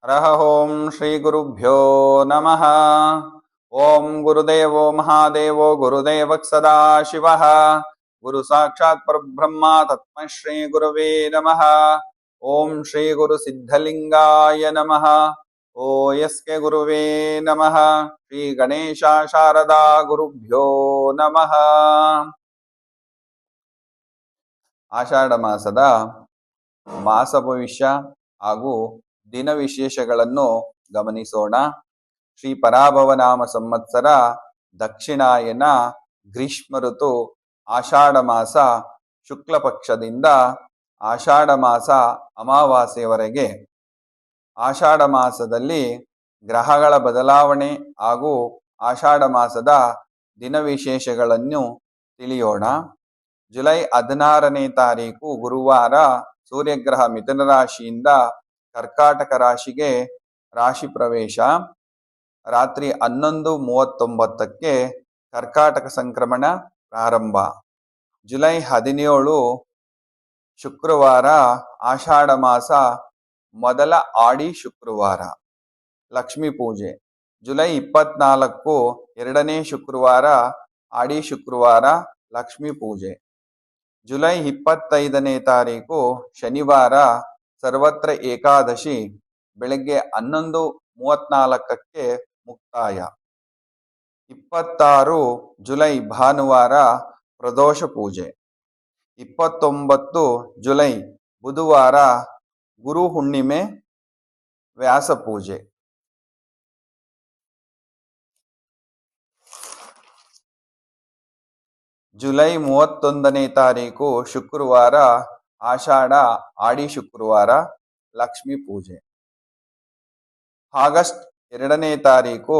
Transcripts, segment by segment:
ಹರಃ ಓಂ ಶ್ರೀ ಗುರುಭ್ಯೋ ನಮಃ. ಓಂ ಗುರುದೇವೋ ಮಹಾದೇವೋ ಗುರುದೇವಃ ಸದಾಶಿವಃ. ಗುರು ಸಾಕ್ಷಾತ್ ಪರಬ್ರಹ್ಮ ತಸ್ಮೈ ಶ್ರೀ ಗುರವೇ ನಮಃ. ಓಂ ಶ್ರೀ ಗುರು ಸಿದ್ಧಲಿಂಗಾಯ ನಮಃ. ಓ ಯಸ್ಕೆ ಗುರುವೇ ನಮಃ. ಶ್ರೀ ಗಣೇಶ ಶಾರದಾ ಗುರುಭ್ಯೋ ನಮಃ. ಆಷಾಢ ಮಾಸದ ಮಾಸ ಭವಿಷ್ಯ ಹಾಗೂ ದಿನ ವಿಶೇಷಗಳನ್ನು ಗಮನಿಸೋಣ. ಶ್ರೀ ಪರಾಭವನಾಮ ಸಂವತ್ಸರ ದಕ್ಷಿಣಾಯನ ಗ್ರೀಷ್ಮ ಋತು ಆಷಾಢ ಮಾಸ ಶುಕ್ಲ ಪಕ್ಷದಿಂದ ಆಷಾಢ ಮಾಸ ಅಮಾವಾಸ್ಯೆಯವರೆಗೆ. ಆಷಾಢ ಮಾಸದಲ್ಲಿ ಗ್ರಹಗಳ ಬದಲಾವಣೆ ಹಾಗೂ ಆಷಾಢ ಮಾಸದ ದಿನ ವಿಶೇಷಗಳನ್ನು ತಿಳಿಯೋಣ. ಜುಲೈ 16ನೇ ತಾರೀಕು ಗುರುವಾರ ಸೂರ್ಯಗ್ರಹ ಮಿಥುನ ರಾಶಿಯಿಂದ ಕರ್ಕಾಟಕ ರಾಶಿಗೆ ರಾಶಿ ಪ್ರವೇಶ. ರಾತ್ರಿ 11:39ಕ್ಕೆ ಕರ್ಕಾಟಕ ಸಂಕ್ರಮಣ ಪ್ರಾರಂಭ. ಜುಲೈ 17 ಶುಕ್ರವಾರ ಆಷಾಢ ಮಾಸ ಮೊದಲ ಆಡಿ ಶುಕ್ರವಾರ, ಲಕ್ಷ್ಮೀ ಪೂಜೆ. ಜುಲೈ 24 ಎರಡನೇ ಶುಕ್ರವಾರ ಆಡಿ ಶುಕ್ರವಾರ, ಲಕ್ಷ್ಮೀ ಪೂಜೆ. ಜುಲೈ 25ನೇ ತಾರೀಕು ಶನಿವಾರ ಸರ್ವತ್ರ ಏಕಾದಶಿ, ಬೆಳಗ್ಗೆ 11:34ಕ್ಕೆ ಮುಕ್ತಾಯ. 26 ಜುಲೈ ಭಾನುವಾರ ಪ್ರದೋಷ ಪೂಜೆ. 29 ಜುಲೈ ಬುಧವಾರ ಗುರು ಹುಣ್ಣಿಮೆ, ವ್ಯಾಸ ಪೂಜೆ. ಜುಲೈ 31ನೇ ತಾರೀಕು ಶುಕ್ರವಾರ ಆಷಾಢ ಆಡಿ ಶುಕ್ರವಾರ, ಲಕ್ಷ್ಮೀ ಪೂಜೆ. ಆಗಸ್ಟ್ 2ನೇ ತಾರೀಕು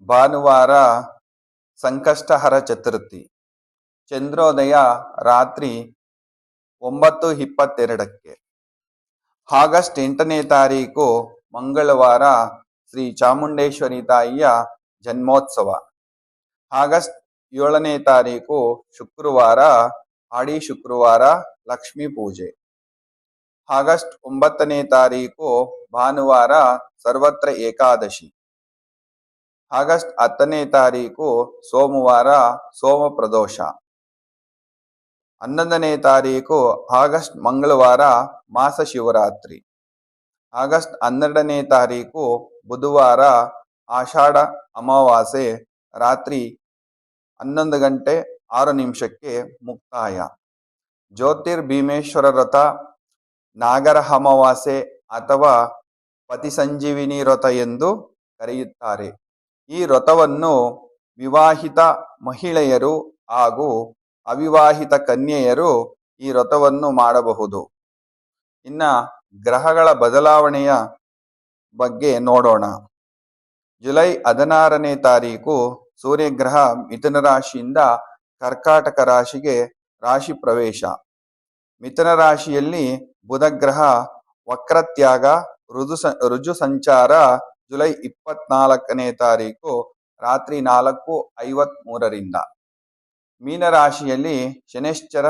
ಭಾನುವಾರ ಸಂಕಷ್ಟಹರ ಚತುರ್ಥಿ. ಚಂದ್ರೋದಯ ರಾತ್ರಿ 9:22ಕ್ಕೆ. ಆಗಸ್ಟ್ 8ನೇ ತಾರೀಕು ಮಂಗಳವಾರ ಶ್ರೀ ಚಾಮುಂಡೇಶ್ವರಿ ತಾಯಿಯ ಜನ್ಮೋತ್ಸವ. ಆಗಸ್ಟ್ 7ನೇ ತಾರೀಕು ಶುಕ್ರವಾರ ಆಡಿ ಶುಕ್ರವಾರ, ಲಕ್ಷ್ಮೀ ಪೂಜೆ. ಆಗಸ್ಟ್ 9ನೇ ತಾರೀಕು ಭಾನುವಾರ ಸರ್ವತ್ರ ಏಕಾದಶಿ. ಆಗಸ್ಟ್ 10ನೇ ತಾರೀಕು ಸೋಮವಾರ ಸೋಮ ಪ್ರದೋಷ. 11ನೇ ತಾರೀಕು ಆಗಸ್ಟ್ ಮಂಗಳವಾರ ಮಾಸ ಶಿವರಾತ್ರಿ. ಆಗಸ್ಟ್ 12ನೇ ತಾರೀಕು ಬುಧವಾರ ಆಷಾಢ ಅಮಾವಾಸ್ಯೆ, ರಾತ್ರಿ 11:06ಕ್ಕೆ ಮುಕ್ತಾಯ. ಜ್ಯೋತಿರ್ಭೀಮೇಶ್ವರ ವ್ರತ, ನಾಗರ ಅಮಾವಾಸ್ಯೆ ಅಥವಾ ಪತಿ ಸಂಜೀವಿನಿ ವ್ರತ ಎಂದು ಕರೆಯುತ್ತಾರೆ. ಈ ವ್ರತವನ್ನು ವಿವಾಹಿತ ಮಹಿಳೆಯರು ಹಾಗೂ ಅವಿವಾಹಿತ ಕನ್ಯೆಯರು ಈ ವ್ರತವನ್ನು ಮಾಡಬಹುದು. ಇನ್ನ ಗ್ರಹಗಳ ಬದಲಾವಣೆಯ ಬಗ್ಗೆ ನೋಡೋಣ. ಜುಲೈ 16ನೇ ತಾರೀಕು ಸೂರ್ಯಗ್ರಹ ಮಿಥುನ ರಾಶಿಯಿಂದ ಕರ್ಕಾಟಕ ರಾಶಿಗೆ ರಾಶಿ ಪ್ರವೇಶ. ಮಿಥುನ ರಾಶಿಯಲ್ಲಿ ಬುಧಗ್ರಹ ವಕ್ರತ್ಯಾಗ ರುಜು ಸಂಚಾರ ಜುಲೈ 24ನೇ ತಾರೀಕು ರಾತ್ರಿ 4:53ರಿಂದ. ಮೀನರಾಶಿಯಲ್ಲಿ ಶನೈಶ್ಚರ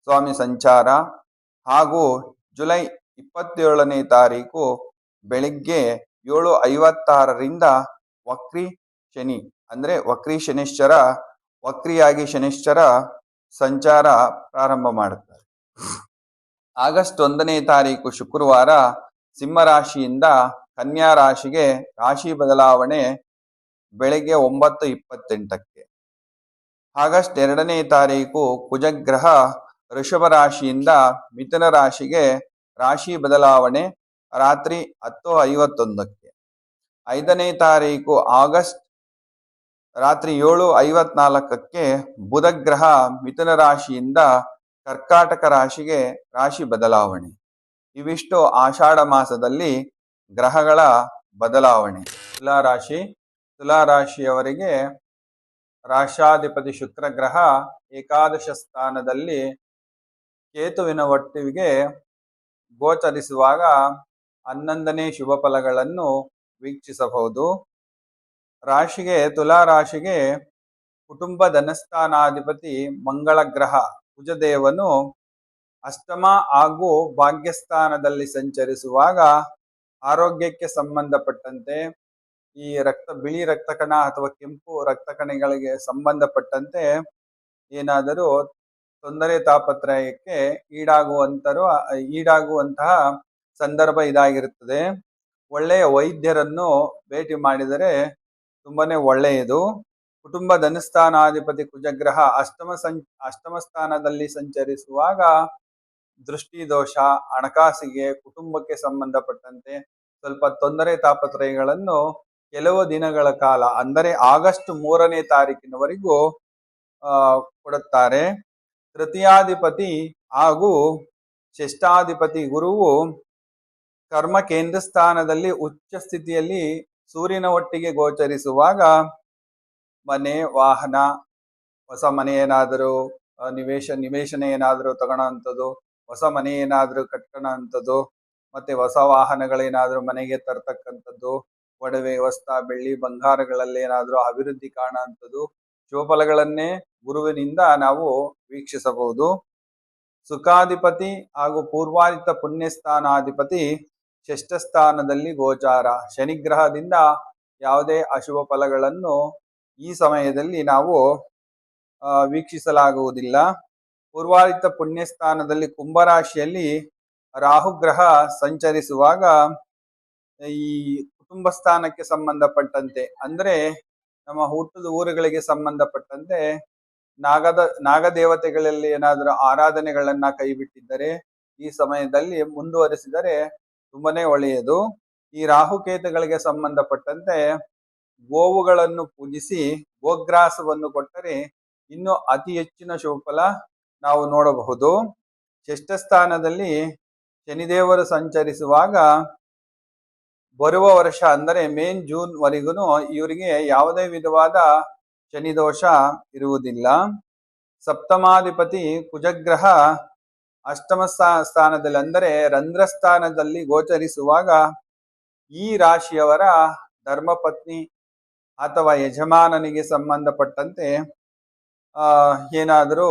ಸ್ವಾಮಿ ಸಂಚಾರ ಹಾಗೂ ಜುಲೈ 27ನೇ ತಾರೀಕು ಬೆಳಿಗ್ಗೆ 7:56ರಿಂದ ವಕ್ರಿ ಶನಿ ಅಂದ್ರೆ ವಕ್ರಿ ಶನಿಶ್ಚರ, ವಕ್ರಿಯಾಗಿ ಶನಿಶ್ಚರ ಸಂಚಾರ ಪ್ರಾರಂಭ ಮಾಡುತ್ತಾರೆ. ಆಗಸ್ಟ್ 1ನೇ ತಾರೀಕು ಶುಕ್ರವಾರ ಸಿಂಹರಾಶಿಯಿಂದ ಕನ್ಯಾ ರಾಶಿಗೆ ರಾಶಿ ಬದಲಾವಣೆ ಬೆಳಗ್ಗೆ 9:28ಕ್ಕೆ. ಆಗಸ್ಟ್ 2ನೇ ತಾರೀಕು ಕುಜಗ್ರಹ ಋಷಭ ರಾಶಿಯಿಂದ ಮಿಥುನ ರಾಶಿಗೆ ರಾಶಿ ಬದಲಾವಣೆ ರಾತ್ರಿ 10:51ಕ್ಕೆ. 5ನೇ ತಾರೀಕು ಆಗಸ್ಟ್ ರಾತ್ರಿ 7:54ಕ್ಕೆ ಬುಧಗ್ರಹ ಮಿಥುನ ರಾಶಿಯಿಂದ ಕರ್ಕಾಟಕ ರಾಶಿಗೆ ರಾಶಿ ಬದಲಾವಣೆ. ಇವಿಷ್ಟು ಆಷಾಢ ಮಾಸದಲ್ಲಿ ಗ್ರಹಗಳ ಬದಲಾವಣೆ. ತುಲಾರಾಶಿಯವರಿಗೆ ರಾಶಾಧಿಪತಿ ಶುಕ್ರ ಗ್ರಹ ಏಕಾದಶ ಸ್ಥಾನದಲ್ಲಿ ಕೇತುವಿನ ಒಟ್ಟಿಗೆ ಗೋಚರಿಸುವಾಗ 11ನೇ ಶುಭ ಫಲಗಳನ್ನು ವೀಕ್ಷಿಸಬಹುದು. ತುಲಾರಾಶಿಗೆ ಕುಟುಂಬ ಧನಸ್ಥಾನಾಧಿಪತಿ ಮಂಗಳ ಗ್ರಹ ಕುಜದೇವನು ಅಷ್ಟಮ ಹಾಗೂ ಭಾಗ್ಯಸ್ಥಾನದಲ್ಲಿ ಸಂಚರಿಸುವಾಗ ಆರೋಗ್ಯಕ್ಕೆ ಸಂಬಂಧಪಟ್ಟಂತೆ ಈ ಬಿಳಿ ರಕ್ತ ಕಣ ಅಥವಾ ಕೆಂಪು ರಕ್ತ ಕಣಗಳಿಗೆ ಸಂಬಂಧಪಟ್ಟಂತೆ ಏನಾದರೂ ತೊಂದರೆ ತಾಪತ್ರಯಕ್ಕೆ ಈಡಾಗುವಂತಹ ಸಂದರ್ಭ ಇದಾಗಿರುತ್ತದೆ. ಒಳ್ಳೆಯ ವೈದ್ಯರನ್ನು ಭೇಟಿ ಮಾಡಿದರೆ ತುಂಬಾನೇ ಒಳ್ಳೆಯದು. ಕುಟುಂಬ ಧನಸ್ಥಾನಾಧಿಪತಿ ಕುಜಗ್ರಹ ಅಷ್ಟಮ ಸ್ಥಾನದಲ್ಲಿ ಸಂಚರಿಸುವಾಗ ದೃಷ್ಟಿ ದೋಷ, ಹಣಕಾಸಿಗೆ, ಕುಟುಂಬಕ್ಕೆ ಸಂಬಂಧಪಟ್ಟಂತೆ ಸ್ವಲ್ಪ ತೊಂದರೆ ತಾಪತ್ರಯಗಳನ್ನು ಕೆಲವು ದಿನಗಳ ಕಾಲ ಅಂದರೆ ಆಗಸ್ಟ್ 3ನೇ ತಾರೀಕಿನವರೆಗೂ ಕೊಡುತ್ತಾರೆ. ತೃತೀಯಾಧಿಪತಿ ಹಾಗೂ ಷಷ್ಠಾಧಿಪತಿ ಗುರುವು ಕರ್ಮ ಕೇಂದ್ರ ಸ್ಥಾನದಲ್ಲಿ ಉಚ್ಚ ಸ್ಥಿತಿಯಲ್ಲಿ ಸೂರ್ಯನ ಒಟ್ಟಿಗೆ ಗೋಚರಿಸುವಾಗ ಮನೆ, ವಾಹನ, ಹೊಸ ಮನೆ ಏನಾದರೂ ನಿವೇಶನ ಏನಾದರೂ ತಗೊಳ್ಳೋಂಥದ್ದು, ಹೊಸ ಮನೆ ಏನಾದರೂ ಕಟ್ಕೊಳ್ಳೋಂಥದ್ದು, ಮತ್ತೆ ಹೊಸ ವಾಹನಗಳೇನಾದರೂ ಮನೆಗೆ ತರ್ತಕ್ಕಂಥದ್ದು, ಒಡವೆ, ವಸ್ತ್ರ, ಬೆಳ್ಳಿ, ಬಂಗಾರಗಳಲ್ಲಿ ಏನಾದರೂ ಅಭಿವೃದ್ಧಿ ಕಾಣುವಂಥದ್ದು ಶುಭಫಲಗಳನ್ನೇ ಗುರುವಿನಿಂದ ನಾವು ವೀಕ್ಷಿಸಬಹುದು. ಸುಖಾಧಿಪತಿ ಹಾಗೂ ಪೂರ್ವಾದಿತ ಪುಣ್ಯಸ್ಥಾನಾಧಿಪತಿ ಷಷ್ಠ ಸ್ಥಾನದಲ್ಲಿ ಗೋಚಾರ. ಶನಿಗ್ರಹದಿಂದ ಯಾವುದೇ ಅಶುಭ ಫಲಗಳನ್ನು ಈ ಸಮಯದಲ್ಲಿ ನಾವು ವೀಕ್ಷಿಸಲಾಗುವುದಿಲ್ಲ. ಪೂರ್ವಾದಿತ ಪುಣ್ಯಸ್ಥಾನದಲ್ಲಿ ಕುಂಭರಾಶಿಯಲ್ಲಿ ರಾಹುಗ್ರಹ ಸಂಚರಿಸುವಾಗ ಈ ಕುಟುಂಬ ಸ್ಥಾನಕ್ಕೆ ಸಂಬಂಧಪಟ್ಟಂತೆ ಅಂದ್ರೆ ನಮ್ಮ ಹುಟ್ಟದ ಊರುಗಳಿಗೆ ಸಂಬಂಧಪಟ್ಟಂತೆ ನಾಗದೇವತೆಗಳಲ್ಲಿ ಏನಾದರೂ ಆರಾಧನೆಗಳನ್ನ ಕೈಬಿಟ್ಟಿದ್ದರೆ ಈ ಸಮಯದಲ್ಲಿ ಮುಂದುವರಿಸಿದರೆ ತುಂಬಾನೇ ಒಳ್ಳೆಯದು. ಈ ರಾಹುಕೇತುಗಳಿಗೆ ಸಂಬಂಧಪಟ್ಟಂತೆ ಗೋವುಗಳನ್ನು ಪೂಜಿಸಿ ಗೋಗ್ರಾಸವನ್ನು ಕೊಟ್ಟರೆ ಇನ್ನು ಅತಿ ಹೆಚ್ಚಿನ ಶುಭಫಲ ನಾವು ನೋಡಬಹುದು. ಷಷ್ಠ ಸ್ಥಾನದಲ್ಲಿ ಶನಿದೇವರು ಸಂಚರಿಸುವಾಗ ಬರುವ ವರ್ಷ ಅಂದರೆ ಜೂನ್ ವರೆಗೂ ಇವರಿಗೆ ಯಾವುದೇ ವಿಧವಾದ ಶನಿ ದೋಷ ಇರುವುದಿಲ್ಲ. ಸಪ್ತಮಾಧಿಪತಿ ಕುಜಗ್ರಹ ಅಷ್ಟಮ ಸ್ಥಾನದಲ್ಲಿ ಅಂದರೆ ರಂಧ್ರ ಸ್ಥಾನದಲ್ಲಿ ಗೋಚರಿಸುವಾಗ ಈ ರಾಶಿಯವರ ಧರ್ಮಪತ್ನಿ ಅಥವಾ ಯಜಮಾನನಿಗೆ ಸಂಬಂಧಪಟ್ಟಂತೆ ಏನಾದರೂ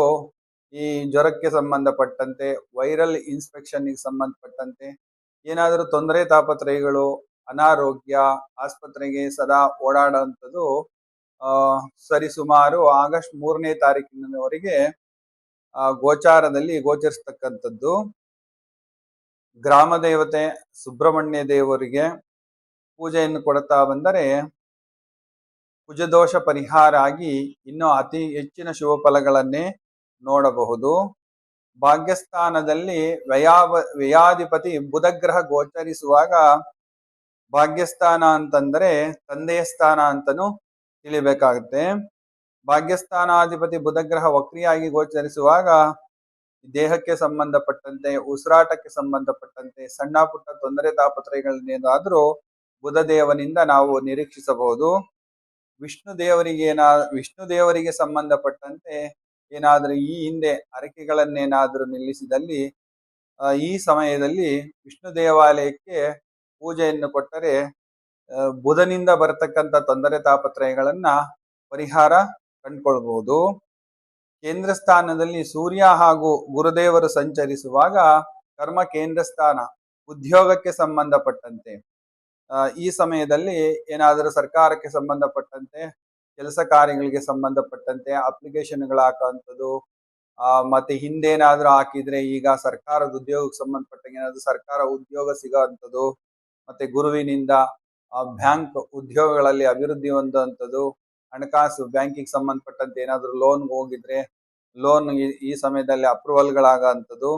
ಈ ಜ್ವರಕ್ಕೆ ಸಂಬಂಧಪಟ್ಟಂತೆ, ವೈರಲ್ ಇನ್ಸ್ಪೆಕ್ಷನ್ಗೆ ಸಂಬಂಧಪಟ್ಟಂತೆ ಏನಾದರೂ ತೊಂದರೆ ತಾಪತ್ರಯಗಳು, ಅನಾರೋಗ್ಯ, ಆಸ್ಪತ್ರೆಗೆ ಸದಾ ಓಡಾಡುವಂಥದ್ದು ಸರಿಸುಮಾರು ಆಗಸ್ಟ್ 3ನೇ ತಾರೀಕಿನವರೆಗೆ ಗೋಚಾರದಲ್ಲಿ ಗೋಚರಿಸ್ತಕ್ಕಂಥದ್ದು. ಗ್ರಾಮ ದೇವತೆ ಸುಬ್ರಹ್ಮಣ್ಯ ದೇವರಿಗೆ ಪೂಜೆಯನ್ನು ಕೊಡುತ್ತಾ ಬಂದರೆ ಕುಜದೋಷ ಪರಿಹಾರ ಆಗಿ ಇನ್ನೂ ಅತಿ ಹೆಚ್ಚಿನ ಶುಭ ಫಲಗಳನ್ನೇ ನೋಡಬಹುದು. ಭಾಗ್ಯಸ್ಥಾನದಲ್ಲಿ ವ್ಯಯಾಧಿಪತಿ ಬುಧಗ್ರಹ ಗೋಚರಿಸುವಾಗ, ಭಾಗ್ಯಸ್ಥಾನ ಅಂತಂದ್ರೆ ತಂದೆಯ ಸ್ಥಾನ ಅಂತನೂ ತಿಳಿಬೇಕಾಗುತ್ತೆ. ಭಾಗ್ಯಸ್ಥಾನಾಧಿಪತಿ ಬುಧಗ್ರಹ ವಕ್ರಿಯಾಗಿ ಗೋಚರಿಸುವಾಗ ದೇಹಕ್ಕೆ ಸಂಬಂಧಪಟ್ಟಂತೆ, ಉಸಿರಾಟಕ್ಕೆ ಸಂಬಂಧಪಟ್ಟಂತೆ ಸಣ್ಣ ಪುಟ್ಟ ತೊಂದರೆ ತಾಪತ್ರಯಗಳನ್ನೇನಾದ್ರೂ ಬುಧ ದೇವನಿಂದ ನಾವು ನಿರೀಕ್ಷಿಸಬಹುದು. ವಿಷ್ಣು ದೇವರಿಗೆ ಸಂಬಂಧಪಟ್ಟಂತೆ ಏನಾದರೂ ಈ ಹಿಂದೆ ಹರಕೆಗಳನ್ನೇನಾದರೂ ನಿಲ್ಲಿಸಿದಲ್ಲಿ ಈ ಸಮಯದಲ್ಲಿ ವಿಷ್ಣು ದೇವಾಲಯಕ್ಕೆ ಪೂಜೆಯನ್ನು ಕೊಟ್ಟರೆ ಬುಧನಿಂದ ಬರತಕ್ಕಂಥ ತೊಂದರೆ ತಾಪತ್ರಯಗಳನ್ನ ಪರಿಹಾರ ಕಂಡುಕೊಳ್ಬಹುದು. ಕೇಂದ್ರ ಸ್ಥಾನದಲ್ಲಿ ಸೂರ್ಯ ಹಾಗೂ ಗುರುದೇವರು ಸಂಚರಿಸುವಾಗ ಕರ್ಮ ಕೇಂದ್ರ ಸ್ಥಾನ, ಉದ್ಯೋಗಕ್ಕೆ ಸಂಬಂಧಪಟ್ಟಂತೆ ಈ ಸಮಯದಲ್ಲಿ ಏನಾದರೂ ಸರ್ಕಾರಕ್ಕೆ ಸಂಬಂಧಪಟ್ಟಂತೆ ಕೆಲಸ ಕಾರ್ಯಗಳಿಗೆ ಸಂಬಂಧಪಟ್ಟಂತೆ ಅಪ್ಲಿಕೇಶನ್ಗಳು ಹಾಕುವಂಥದ್ದು, ಮತ್ತೆ ಹಿಂದೇನಾದ್ರೂ ಹಾಕಿದ್ರೆ ಈಗ ಸರ್ಕಾರದ ಉದ್ಯೋಗಕ್ಕೆ ಸಂಬಂಧಪಟ್ಟಂಗೆ ಏನಾದ್ರು ಸರ್ಕಾರ ಉದ್ಯೋಗ ಸಿಗೋವಂಥದ್ದು, ಮತ್ತೆ ಗುರುವಿನಿಂದ ಬ್ಯಾಂಕ್ ಉದ್ಯೋಗಗಳಲ್ಲಿ ಅಭಿವೃದ್ಧಿ ಹೊಂದುವಂಥದ್ದು, ಹಣಕಾಸು ಬ್ಯಾಂಕಿಗೆ ಸಂಬಂಧಪಟ್ಟಂತೆ ಏನಾದ್ರು ಲೋನ್ ಹೋಗಿದ್ರೆ ಲೋನ್ ಈ ಸಮಯದಲ್ಲಿ ಅಪ್ರೂವಲ್ಗಳಾಗುವಂಥದ್ದು,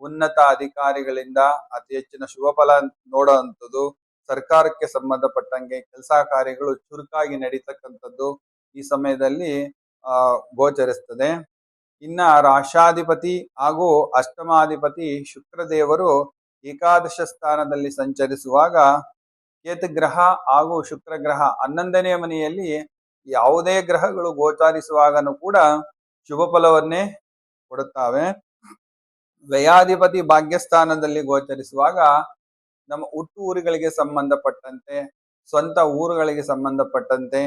ಉನ್ನತ ಅಧಿಕಾರಿಗಳಿಂದ ಅತಿ ಹೆಚ್ಚಿನ ಶುಭ ಫಲ ನೋಡುವಂಥದ್ದು, ಸರ್ಕಾರಕ್ಕೆ ಸಂಬಂಧಪಟ್ಟಂಗೆ ಕೆಲಸ ಕಾರ್ಯಗಳು ಚುರುಕಾಗಿ ನಡೀತಕ್ಕಂಥದ್ದು ಈ ಸಮಯದಲ್ಲಿ ಗೋಚರಿಸ್ತದೆ. ಇನ್ನ ರಾಶಾಧಿಪತಿ ಹಾಗೂ ಅಷ್ಟಮಾಧಿಪತಿ ಶುಕ್ರದೇವರು ಏಕಾದಶ ಸ್ಥಾನದಲ್ಲಿ ಸಂಚರಿಸುವಾಗ ಕೇತುಗ್ರಹ ಹಾಗೂ ಶುಕ್ರ ಗ್ರಹ 11ನೇ ಮನೆಯಲ್ಲಿ ಯಾವುದೇ ಗ್ರಹಗಳು ಗೋಚಾರಿಸುವಾಗನೂ ಕೂಡ ಶುಭ ಫಲವನ್ನೇ ಕೊಡುತ್ತವೆ. ವ್ಯಯಾಧಿಪತಿ ಭಾಗ್ಯಸ್ಥಾನದಲ್ಲಿ ಗೋಚರಿಸುವಾಗ ನಮ್ಮ ಹುಟ್ಟು ಊರುಗಳಿಗೆ ಸಂಬಂಧಪಟ್ಟಂತೆ, ಸ್ವಂತ ಊರುಗಳಿಗೆ ಸಂಬಂಧಪಟ್ಟಂತೆ,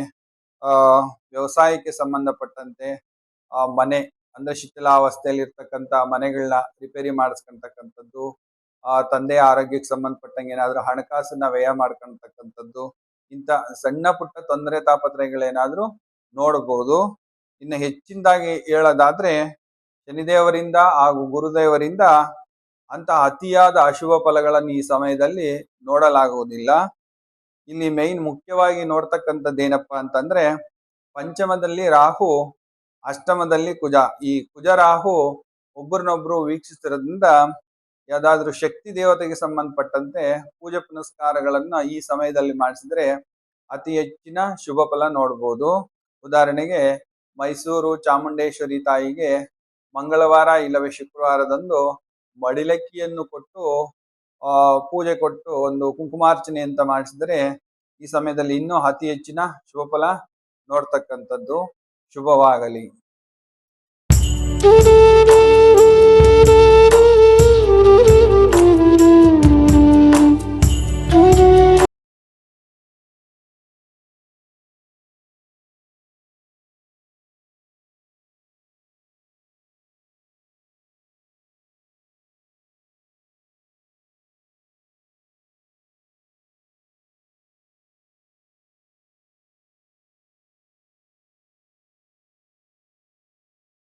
ವ್ಯವಸಾಯಕ್ಕೆ ಸಂಬಂಧಪಟ್ಟಂತೆ, ಮನೆ ಅಂದ್ರೆ ಶಿಥಿಲಾವಸ್ಥೆಯಲ್ಲಿ ಇರ್ತಕ್ಕಂಥ ಮನೆಗಳನ್ನ ರಿಪೇರಿ ಮಾಡಿಸ್ಕೊಂತಕ್ಕಂಥದ್ದು, ತಂದೆಯ ಆರೋಗ್ಯಕ್ಕೆ ಸಂಬಂಧಪಟ್ಟಂಗೆ ಏನಾದ್ರು ಹಣಕಾಸನ್ನ ವ್ಯಯ ಮಾಡ್ಕೊಳ್ತಕ್ಕಂಥದ್ದು, ಇಂಥ ಸಣ್ಣ ಪುಟ್ಟ ತೊಂದರೆ ತಾಪತ್ರಯಗಳೇನಾದ್ರೂ ನೋಡಬಹುದು. ಇನ್ನು ಹೆಚ್ಚಿನದಾಗಿ ಹೇಳೋದಾದ್ರೆ ಶನಿದೇವರಿಂದ ಹಾಗೂ ಗುರುದೇವರಿಂದ ಅಂತ ಅತಿಯಾದ ಅಶುಭ ಫಲಗಳನ್ನು ಈ ಸಮಯದಲ್ಲಿ ನೋಡಲಾಗುವುದಿಲ್ಲ. ಇಲ್ಲಿ ಮೈನ್ ಮುಖ್ಯವಾಗಿ ನೋಡ್ತಕ್ಕಂಥದ್ದು ಏನಪ್ಪಾ ಅಂತಂದ್ರೆ, ಪಂಚಮದಲ್ಲಿ ರಾಹು, ಅಷ್ಟಮದಲ್ಲಿ ಕುಜ. ಈ ಕುಜ ರಾಹು ಒಬ್ಬರನ್ನೊಬ್ರು ವೀಕ್ಷಿಸ್ತಿರೋದ್ರಿಂದ ಯಾವ್ದಾದ್ರು ಶಕ್ತಿ ದೇವತೆಗೆ ಸಂಬಂಧಪಟ್ಟಂತೆ ಪೂಜೆ ಪುನಸ್ಕಾರಗಳನ್ನ ಈ ಸಮಯದಲ್ಲಿ ಮಾಡಿಸಿದ್ರೆ ಅತಿ ಹೆಚ್ಚಿನ ಶುಭ ಫಲ ನೋಡ್ಬೋದು. ಉದಾಹರಣೆಗೆ ಮೈಸೂರು ಚಾಮುಂಡೇಶ್ವರಿ ತಾಯಿಗೆ ಮಂಗಳವಾರ ಇಲ್ಲವೇ ಶುಕ್ರವಾರದಂದು ಮಡಿಲಕ್ಕಿಯನ್ನು ಕೊಟ್ಟು ಪೂಜೆ ಕೊಟ್ಟು ಒಂದು ಕುಂಕುಮಾರ್ಚನೆ ಅಂತ ಮಾಡಿಸಿದರೆ ಈ ಸಮಯದಲ್ಲಿ ಇನ್ನೂ ಅತಿ ಹೆಚ್ಚಿನ ಶುಭ ಫಲ ನೋಡ್ತಕ್ಕಂಥದ್ದು. ಶುಭವಾಗಲಿ.